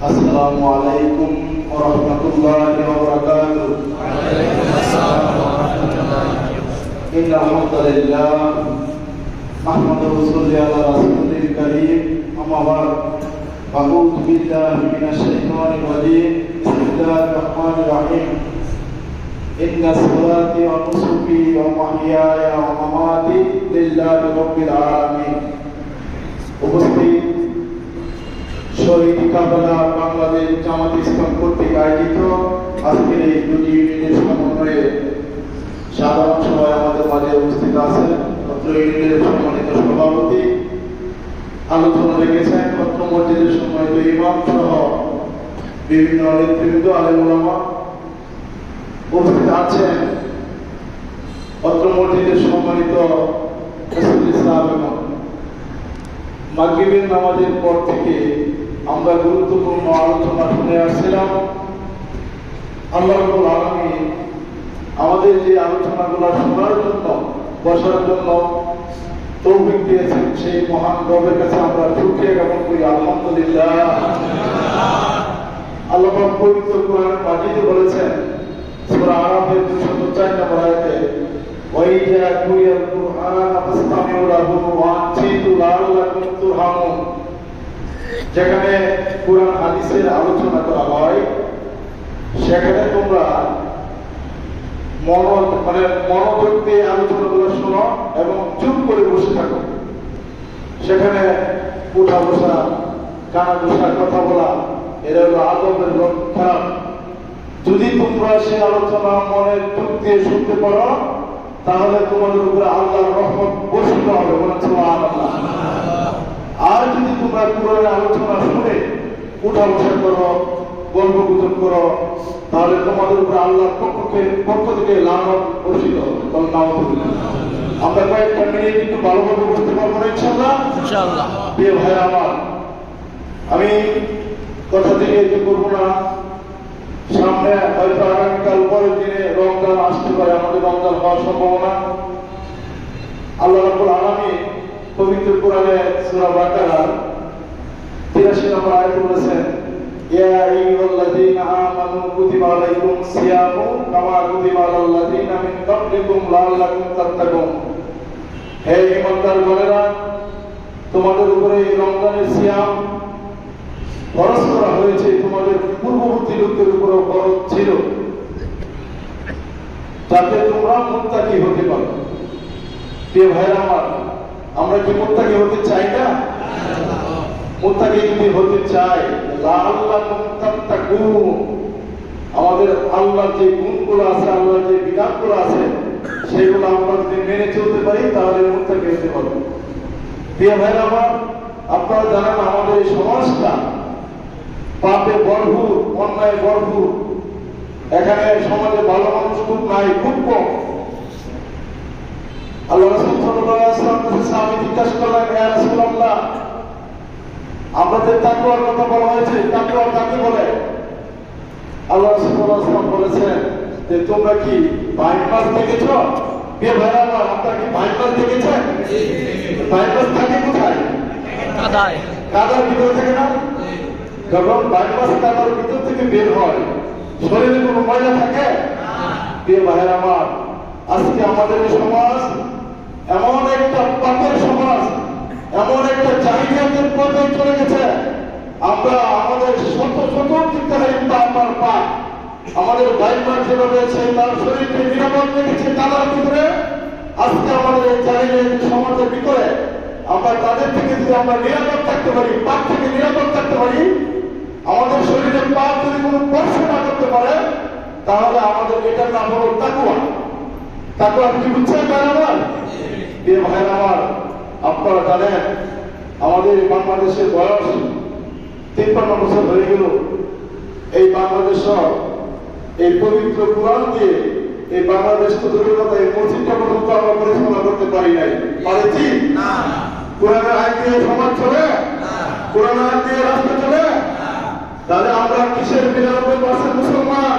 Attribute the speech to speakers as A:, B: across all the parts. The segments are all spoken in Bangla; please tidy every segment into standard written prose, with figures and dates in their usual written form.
A: আসসালামু আলাইকুম ওয়া রাহমাতুল্লাহি ওয়া বারাকাতুহু। ইন্নাল হামদালিল্লাহ নাহমাদুহু ওয়া নুসাল্লি আলা রাসূলিল কারীম, আম্মা বা'দ। আউযু বিল্লাহি মিনাশ শাইতানির রাজীম। বিসমিল্লাহির রাহমানির রাহিম। ইন্না সালাতি ওয়া নুসুকি ওয়া মাহইয়ায়া ওয়া মামাতি লিল্লাহি রাব্বিল আলামিন। উপস্থিত শহীদ কাফেলা বাংলাদেশ জামাত ইসলাম কর্তৃক আয়োজিত আজকের এই দুটি ইউনিটের সমন্বয়ে সাধারণ সভায় আমাদের মাঝে উপস্থিত আছেন পত্র ইউনিটের সম্মানিত সভাপতি, আলোচনা রেখেছেন পত্র মসজিদের সম্মানিত ইমাম সহ বিভিন্ন নেতৃবৃন্দ, আলেম ওলামা উপস্থিত আছেন পত্র মসজিদের সম্মানিত রাসূল সাহেব। এবং মাগরিবের নামাজের পর থেকে আমরা গুরুত্বপূর্ণ আলোচনা শুনে আসছিলাম। আল্লাহ রাব্বুল আলামিন আমাদের যে আলোচনাগুলো শোনার জন্য, বসার জন্য তৌফিক দিয়েছেন, সেই মহান রবের কাছে আমরা শুকরিয়া জ্ঞাপন করি। আলহামদুলিল্লাহ। আল্লাহ পাক পবিত্র কোরআন মাজিদে বলেছেন, সূরা আরাফের 204 নম্বর আয়াতে, ওয়াইজা কুরিয়াল কুরআন ফাসতামিউ লাহু ওয়া আনসিতু লাআল্লাকুম তুরহামুন। যেখানে কুরআন হাদিসের আলোচনা করা হয় সেখানে তোমরা মনোযোগ দিয়ে আলোচনাগুলো শোনো এবং চুপ করে বসে থাকো। সেখানে উঠা বসা, কানা বসা, কথা বলা, এরা হলো আদবের লক্ষণ। যদি তোমরা সেই আলোচনা মনের চোখ দিয়ে শুনতে পারো তাহলে তোমাদের উপরে আল্লাহর রহমত বর্ষিত হবে। সুবহানাল্লাহ। আর যদি তোমরা কোরআনের আলোচনা শুনে উঠা বসা করো, গল্প গুজব করো, তাহলে তোমাদের উপরে আল্লাহর পক্ষ থেকে লানত বর্ষিত হবে। আমরা কয়েকটা মিনিট একটু ভালোভাবে বুঝতে পারবো না ইনশাআল্লাহ। প্রিয় ভাই আমার, আমি কথা থেকে এটি করবো না। সামনে হয়তো আগামীকাল পরের দিনে রমজান আসতে পারে, আমাদের রমজান হওয়ার সম্ভাবনা। আল্লাহ রাব্বুল আলামিন পবিত্র কোরআনে সূরা বাকারার 83 নম্বর আয়াতে বলেছেন, ইয়া আইয়ুহাল্লাযীনা আমানু কুতিবা আলাইকুমুস সিয়ামু কামা কুতিবা আলাল্লাযীনা মিন ক্বাবলিকুম লাআল্লাকুম তাত্তাকুন। হে ঈমানদারগণেরা, তোমাদের উপরে এই রমজানের সিয়াম ফরজ করা হয়েছে, তোমাদের পূর্ববর্তী লোকদের উপরে ফরজ ছিল, যাতে তোমরা মুত্তাকি হতে পারো। প্রিয় ভাইরা আমার, আমরা কি মুত্তাকি হতে চাই না? মুত্তাকি যদি হতে চাই, লাআল্লাকুম তাত্তাকুন, আমাদের আল্লাহর যে গুণগুলো আছে, আল্লাহর যে বিধানগুলো আছে, সেগুলো আমরা যদি মেনে চলতে পারি তাহলে মুত্তাকি হতে পারবো। প্রিয় ভাইরা আমার, আপনারা জানেন আমাদের এই সমাজটা পাপে ভরপুর, অন্যায় ভরপুর। এখানে সমাজে ভালো মানুষ খুব নাই, খুব কম। আল্লাহ রাসূল সাল্লাল্লাহু আলাইহি ওয়াসাল্লাম কাছে সাহাবী জিজ্ঞাসা করলেন, ইয়া রাসূলুল্লাহ, আমাদের তাকওয়ার কথা বলা হয়েছে, তাকওয়া কাকে বলে? আল্লাহ রাসূল সাল্লাল্লাহু আলাইহি ওয়াসাল্লাম বলেছেন যে তোমরা কি বাইক মাছ দেখেছো? প্রিয় ভাইরা আমার, আপনারা কি বাইক মাছ দেখেছেন? বাইক মাছ থাকে কোথায়? কাদায়। কাদার ভিতরে থাকে না? যখন বাইপাস কাদার ভিতর থেকে বের হয়, শরীরে কোনো ময়লা থাকে? প্রিয় ভাইয়ের আমার, আজকে আমাদের এই সমাজ এমন একটা পাপের সমাজ, এমন একটা জাহিলিয়াতের পর্যায়ে চলে গেছে। আমরা আমাদের শত শত চিন্তাহীন পাপ, আমাদের বাইপাস যেভাবে রয়েছে তার শরীরকে নিরাপদ রেখেছে কাদার ভিতরে। আজকে আমাদের এই জাহিলিয়াতের সমাজের ভিতরে আমরা তাদের থেকে যদি আমরা নিরাপদ থাকতে পারি, পাপ থেকে নিরাপদ থাকতে পারি, আমাদের শরীরে পাপ যদি কোনো স্পর্শ না করতে পারে, তাহলে আমাদের এটার নাম হলো তাকওয়া। তাকওয়া কি বুঝছেন ভাই আমার? প্রিয় ভাই আমার, আপনারা জানেন আমাদের বাংলাদেশের বয়স 53 বছর হয়ে গেল। এই বাংলাদেশ এই পবিত্র কোরআন দিয়ে এই বাংলাদেশ তো দূরের কথা, এই মসজিদটা পর্যন্ত আমরা পরিচালনা করতে পারি নাই। পারেছি না? কোরআনের আইন দিয়ে সমাজ চলে? কোরআনের আইন দিয়ে রাষ্ট্র চলে? তাহলে আমরা কিসের 99% মুসলমান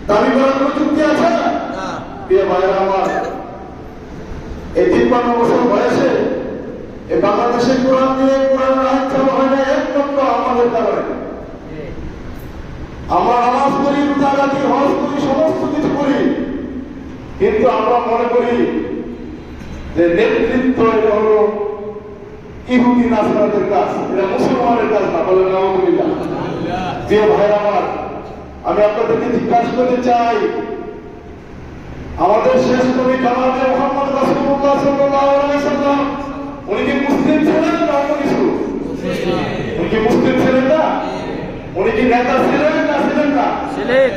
A: দাবি করার কোন যুক্তি আছে? প্রিয় ভাইয়েরা আমার, এই 53 বছর বয়সে এই বাংলাদেশের কোরআন দিয়ে কোরআনের আইন চালু হয় না একমাত্র আমাদের কারণে। কাজী হজ করি, সমস্ত কিছু করি, কিন্তু আমরা মনে করি যে নেতৃত্ব এটা হলো ইহুদি নাসরাতের কাজ, এটা মুসলমানের কাজ না। বলে আলহামদুলিল্লাহ। প্রিয় ভাইরা আমার, আমি আপনাদেরকে জিজ্ঞাসা করতে চাই, আমাদের শেষ নবী জনাব মুহাম্মদ রাসূলুল্লাহ সাল্লাল্লাহু আলাইহি ওয়াসাল্লাম উনি কি মুসলিম ছিলেন না অন্য কিছু? উনি কি মুসলিম ছিলেন না? উনি কি নেতা ছিলেন না ছিলেন না?
B: ছিলেন।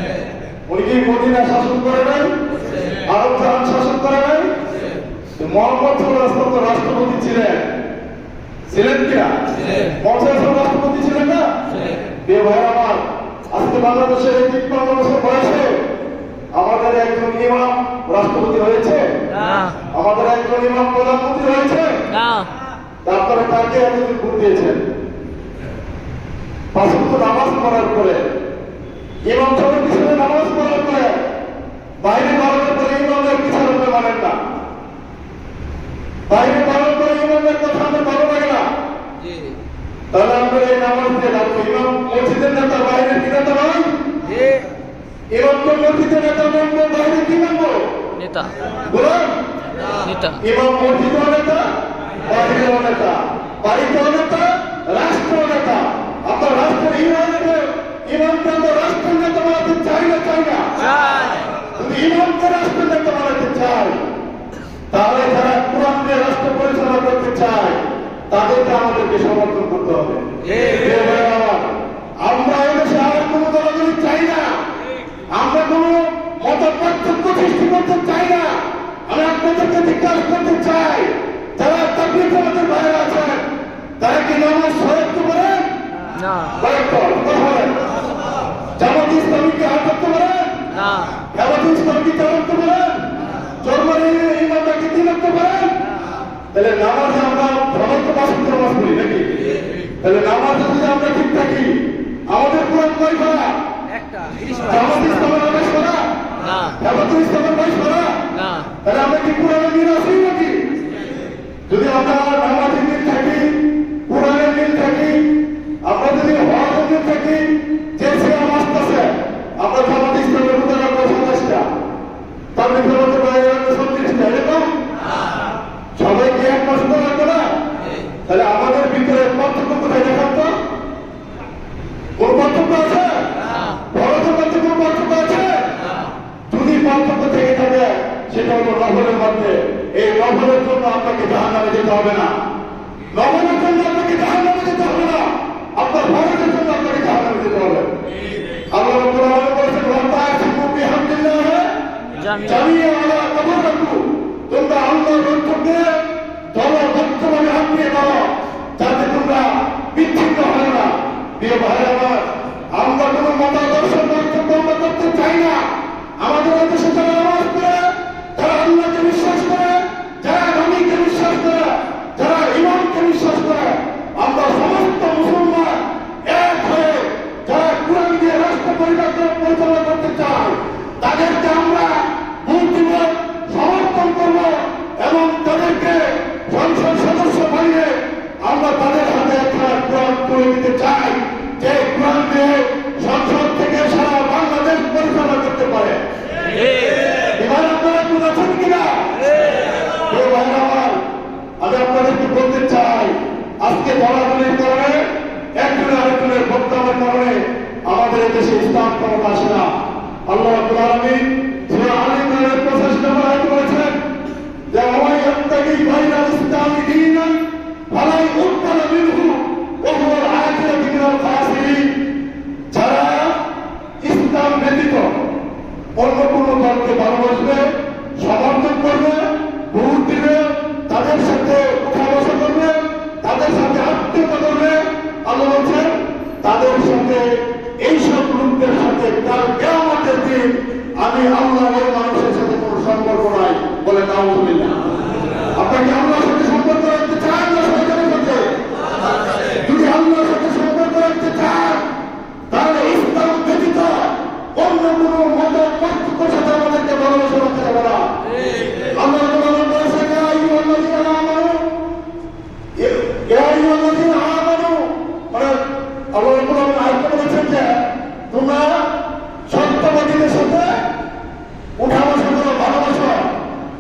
A: উনি কি মদিনা শাসন করে নাই? আরব জাহান শাসন করে নাই? মোহাম্মদ সাল্লাল্লাহু আলাইহি রাষ্ট্রপতি ছিলেন, ছিলেন কিনা? মোহাম্মদ রাষ্ট্রপতি ছিলেন না? প্রিয় ভাইরা আমার, আজকে বাংলাদেশের এই ৫৩ বছর বয়সে আমাদের একজন ইমাম রাষ্ট্রপতি হয়েছে
B: না,
A: আমাদের একজন ইমাম প্রধানমন্ত্রী হয়েছে
B: না।
A: তারপরে তাকে এতদিন ভোট দিয়েছেন। ৫ ওয়াক্ত নামাজ পড়ার পরে, ইমাম সাহেবের পিছনে নামাজ পড়ার পরে বাইরে বাড়ানোর পরে ইমামের পিছনে আপনি মানেন না, বাইরে বাড়ানোর পরে ইমামের কথা আপনার ভালো লাগে না, তাহলে আমরা এই নামাজ দিয়ে রাখবো। ইমাম মসজিদের নেতা, বাইরে কি নেতা নয়? ইমামকে মসজিদের নেতা মানবো, বাইরে কি মানবো?
B: নেতা।
A: বলুন,
B: নেতা।
A: ইমাম মসজিদও নেতা, বাইরেও নেতা, বাড়িতেও নেতা, রাষ্ট্র নেতা। আপনার রাষ্ট্রের ইমামকে আমরা রাষ্ট্রের নেতা বানাতে চাই না, চাই না? যদি ইমামকে রাষ্ট্রের নেতা বানাতে চাই, তাহলে যারা কোরআন দিয়ে রাষ্ট্র পরিচালনা করতে চায় তাদেরকে আমাদেরকে সমর্থন করতে হবে। আমরা এদেশে আর কোনো দলাদলি চাই না, আমরা কোনো মত পার্থক্য সৃষ্টি করতে চাই না। আমি আপনাদেরকে জিজ্ঞাসা করতে চাই, যারা তাবলীগ জামাতের বাইরে আছেন তারা কি নামাজ সহায়তা করেন?
B: না।
A: জামাত ইসলামীকে হাত করতে পারেন?
B: না।
A: জামাত ইসলামীকে চালাতে পারেন? জন্মের ইমামকে কি করতে পারেন? তাহলে নামাজে আমরা ধর্মকে বাসন্ত নামাজ পড়ি নাকি? তাহলে নামাজে যদি আমরা ঠিক থাকি, আমাদের কোরআন কয় করা? জামাত ইসলামের আদেশ করা?
B: না।
A: জামাত ইসলামের বয়স করা?
B: না।
A: তাহলে আমরা কি কোরআনের মিল আছি নাকি? যদি আমরা নামাজে মিল থাকি, কোরআনের মিল থাকি, আমরা যদি হজে মিল থাকি, যে সিয়াম আসতেছে আমরা জামাত ইসলামের মধ্যে রাখবো ২৭টা, তাবলীগ জামাতের বাইরে রাখবো ৩৬টা, এরকম? সবাইকে এক মাস করে রাখবো না? তাহলে আমাদের ভিতরে পার্থক্য কোথায় দেখান তো? কোন পার্থক্য আছে? বড়দের মধ্যে কোন পার্থক্য আছে? যদি পার্থক্য থেকে থাকে সেটা হলো নভলের মধ্যে। এই নভলের জন্য আপনাকে জাহান্নামে যেতে হবে না, নভলের জন্য আপনাকে জাহান্নামে যেতে হবে না, আপনার ভারতের জন্য আপনাকে জাহান্নামে যেতে হবে। আল্লাহ রাব্বুল আলামিন বলেছেন, ওয়া তা'সিমু বিহামদিল্লাহ জামিআ ওয়া তাফাররাকু। তোমরা আল্লাহর রক্ষকে দলবদ্ধভাবে হাঁপিয়ে দাও, যাতে তোমরা বিচ্ছিন্ন হয় না। প্রিয় ভাইরা আমার, আমরা কোনো মতাদর্শের পার্থক্য আমরা করতে চাই না। আমাদের দেশে যারা নামাজ পড়ে, যারা আল্লাহকে বিশ্বাস করে, যারা নবীকে বিশ্বাস করে, যারা ইমামকে বিশ্বাস করে, আমরা সমস্ত মুসলমান এক হয়ে যারা কোরআন দিয়ে রাষ্ট্র পরিচালনা করতে চাই, তাদেরকে আমরা ভোট দিব, সমর্থন করব এবং তাদেরকে সংসদ সদস্য বানিয়ে আমরা তাদের হাতে একটা কোরআন তুলে দিতে চাই, যে কোরআন দিয়ে সংসদ থেকে সারা বাংলাদেশ পরিচালনা করতে পারে। এবার আপনারা বুঝেছেন কিনা? আমি আপনাদেরকে বলতে চাই, আজকে দলাদলির কারণে, একজনের আরেকজনের বক্তব্যের কারণে আমাদের দেশে ইসলাম ক্ষমতা আসে না। আল্লাহ রাব্বুল আলামিন সূরা আলে ইমরানের ৮৫ নম্বর আয়াতে বলেছেন যে ওয়াই ইয়াবতাগি গায়রাল ইসলামি দীনান ফালা ইউকবাল মিনহু ওয়া হুয়া আল-আখিরাতু মিনাল খাসিরিন। যারা ইসলাম ব্যতীত অন্য কোনো দলকে ভালোবাসবে, সমর্থন করবে, ভোট দিবে, তাদের সাথে উঠা বসা করবে, তাদের সাথে আত্মীয়তা করবে, আল্লাহ বলছেন তাদের সাথে, এইসব লোকদের সাথে কাল কিয়ামতের দিন আমি আল্লাহ ওই মানুষের সাথে কোনো সম্পর্ক নাই। বলে নাউযুবিল্লাহ। আপনাকে আল্লাহর সাথে সম্পর্ক রাখতে চান না শয়তানের সাথে? যদি আল্লাহর সাথে সম্পর্ক রাখতে চান, তাহলে ইসলাম ব্যতীত অন্য কোনো মত পার্থক্যের সাথে আমাদেরকে ভালোবাসা রাখতে হবে না। আল্লাহ বলেছেন, ইয়া আইয়ুহাল্লাযীনা আমানু, ইয়া আইয়ুহাল্লাযীনা আমানু, মানে আল্লাহ রাব্বুল আলামিন আয়াতে বলেছেন যে তোমরা